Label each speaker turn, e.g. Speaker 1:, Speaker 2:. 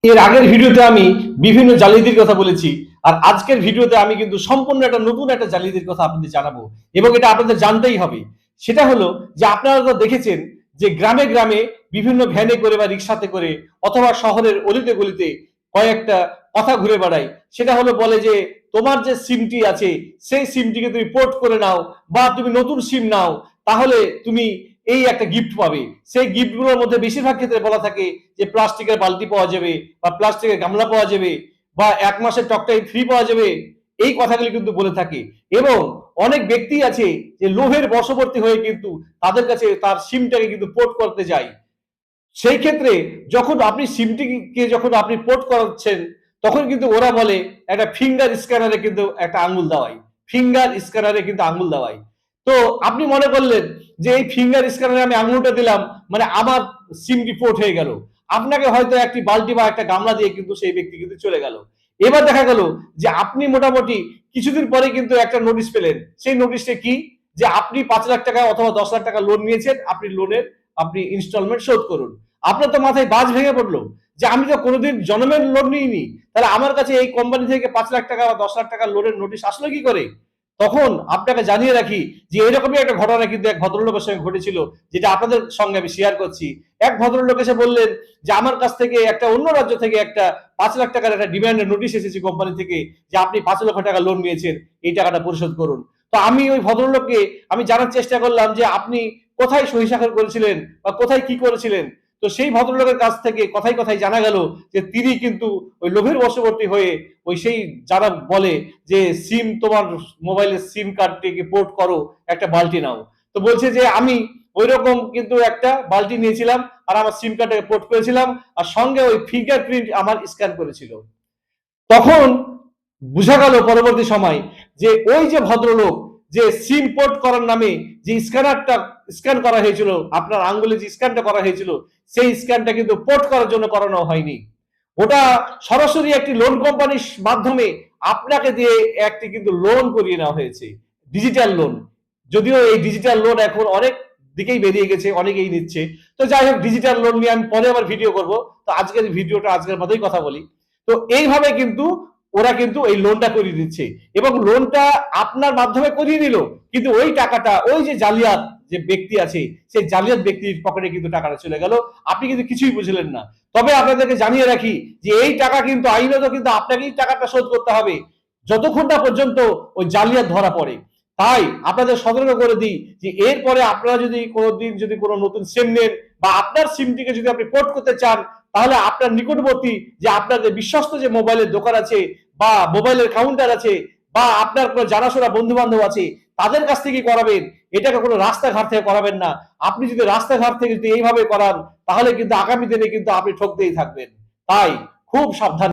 Speaker 1: এর আগের ভিডিওতে আমি বিভিন্ন জালিয়াতির কথা বলেছি, আর আজকের ভিডিওতে আমি কিন্তু সম্পূর্ণ একটা নতুন একটা জালিয়াতির কথা আপনাদের জানাবো, এবং এটা আপনাদের জানতেই হবে। সেটা হলো যে আপনারা তো দেখেছেন যে গ্রামে গ্রামে বিভিন্ন ভ্যানে করে বা রিক্সাতে করে অথবা শহরের অলিতে গলিতে কয়েকটা কথা ঘুরে বেড়ায়। সেটা হলো বলে যে তোমার যে সিমটি আছে সেই সিমটিকে তুমি পোর্ট করে নাও বা তুমি নতুন সিম নাও, তাহলে তুমি এই একটা গিফট পাবে। সেই গিফটগুলোর মধ্যে বেশিরভাগ ক্ষেত্রে বলা থাকে যে প্লাস্টিকের বালতি পাওয়া যাবে বা প্লাস্টিকের গামলা পাওয়া যাবে বা 1 মাসের টকটাইম ফ্রি পাওয়া যাবে। এই কথাগুলি কিন্তু বলে থাকে, এবং অনেক ব্যক্তি আছে যে লোভের বশবর্তী হয়ে কিন্তু তাদের কাছে তার সিমটাকে কিন্তু পোর্ট করতে যায়। সেই ক্ষেত্রে যখন আপনি সিমটিকে যখন আপনি পোর্ট করাচ্ছেন, তখন কিন্তু ওরা বলে একটা ফিঙ্গার স্ক্যানারে কিন্তু একটা আঙ্গুল দেওয়াই, ফিঙ্গার স্ক্যানারে কিন্তু আঙ্গুল দেওয়াই। তো আপনি মনে করলেন যে এই ফিঙ্গার স্ক্যানারে আমি আঙ্গুলটা দিলাম মানে আমার সিমটি পোর্ট হয়ে গেল। আপনাকে হয়তো একটি বালতি বা একটা গামলা দিয়ে কিন্তু সেই ব্যক্তি কিন্তু চলে গেল। এবার দেখা গেল যে আপনি মোটামুটি কিছুদিন পরে কিন্তু একটা নোটিশ পেলেন। সেই নোটিশটা কি? যে আপনি 5 লাখ টাকা অথবা 10 লাখ টাকা লোন নিয়েছেন, আপনি ইনস্টলমেন্ট শোধ করুন। আপনার তো মাথায় বাজ ভেঙে পড়লো যে আমি তো কোনোদিন জন্মের লোন নিইনি, তাহলে আমার কাছে এই কোম্পানি থেকে 5 লাখ টাকা বা 10 লাখ টাকা লোনের নোটিশ আসলো কি করে? তখন আপনাকে জানিয়ে রাখি যে এরকমই একটা ঘটনা কিন্তু এক ভদ্রলোকের সঙ্গে ঘটেছিল, যেটা আপনাদের সঙ্গে আমি শেয়ার করছি। এক ভদ্রলোক এসে বললেন যে আমার কাছ থেকে একটা অন্য রাজ্য থেকে একটা 5 লাখ টাকার একটা ডিমান্ডের নোটিশ এসেছে কোম্পানি থেকে, যে আপনি 5 লক্ষ টাকা লোন নিয়েছেন, এই টাকাটা পরিশোধ করুন। তো আমি ওই ভদ্রলোককে আমি জানার চেষ্টা করলাম যে আপনি কোথায় সহি স্বাক্ষর করেছিলেন বা কোথায় কি করেছিলেন। তো সেই ভদ্রলোকের কাছ থেকে কথায় কথায় জানা গেল যে তিনি কিন্তু ওই লোভের বশবর্তী হয়ে ওই সেই যারা বলে যে সিম তোমার মোবাইলের সিম কার্ডটিকে পোর্ট করো, একটা বালতি নাও। তো বলছে যে আমি ওই রকম কিন্তু একটা বালতি নিয়েছিলাম আর আমার সিম কার্ডটাকে পোর্ট করেছিলাম, আর সঙ্গে ওই ফিঙ্গারপ্রিন্ট আমার স্ক্যান করেছিল। তখন বোঝা গেল পরবর্তী সময় যে ওই যে ভদ্রলোক যে সিম পোর্ট করার নামে যে স্ক্যানারটা স্ক্যান করা হয়েছিল, আপনার আঙ্গুলে যে স্ক্যানটা করা হয়েছিল, সেই স্ক্যানটা কিন্তু পোর্ট করার জন্য করানো হয়নি। ওটা সরাসরি একটি লোন কোম্পানির মাধ্যমে আপনাকে দিয়ে একটি কিন্তু লোন করিয়ে নেওয়া হয়েছে, ডিজিটাল লোন। যদিও এই ডিজিটাল লোন এখন অনেক দিকেই বেরিয়ে গেছে, অনেকেই নিচ্ছে। তো যাই হোক, ডিজিটাল লোন নিয়ে আমি পরে আবার ভিডিও করব। তো আজকের ভিডিওটা আজকের মতোই কথা বলি। তো এইভাবে কিন্তু ওরা কিন্তু এই লোনটা করিয়ে দিচ্ছে, এবং লোনটা আপনার মাধ্যমে করিয়ে দিল, কিন্তু ওই টাকাটা ওই যে জালিয়াত যে ব্যক্তি আছে সেই জালিয়াত ব্যক্তির পকেটে কিন্তু টাকাটা চলে গেল। আপনি কিন্তু কিছুই বুঝলেন না। তবে আপনাদেরকে জানিয়ে রাখি যে এই টাকা কিন্তু আইনত কিন্তু আপনাকেই টাকাটা শোধ করতে হবে যতক্ষণ না পর্যন্ত ওই জালিয়াত ধরা পড়ে। তাই আপনাদের সতর্ক করে দিই যে এরপরে আপনারা যদি কোনোদিন যদি কোনো নতুন সিম নেন বা আপনার সিমটিকে যদি আপনি পোর্ট করতে চান, তাহলে আপনার নিকটবর্তী যে আপনাদের বিশ্বস্ত যে মোবাইলের দোকান আছে বা মোবাইলের কাউন্টার আছে বা আপনার কোনো জানাশোনা বন্ধু বান্ধব আছে, তাদের কাছ থেকে করাবেন। এটাকে কোনো রাস্তাঘাট থেকে করাবেন না। আপনি যদি রাস্তাঘাট থেকে যদি এইভাবে করান, তাহলে কিন্তু আগামী দিনে কিন্তু আপনি ঠকতেই থাকবেন। তাই খুব সাবধান।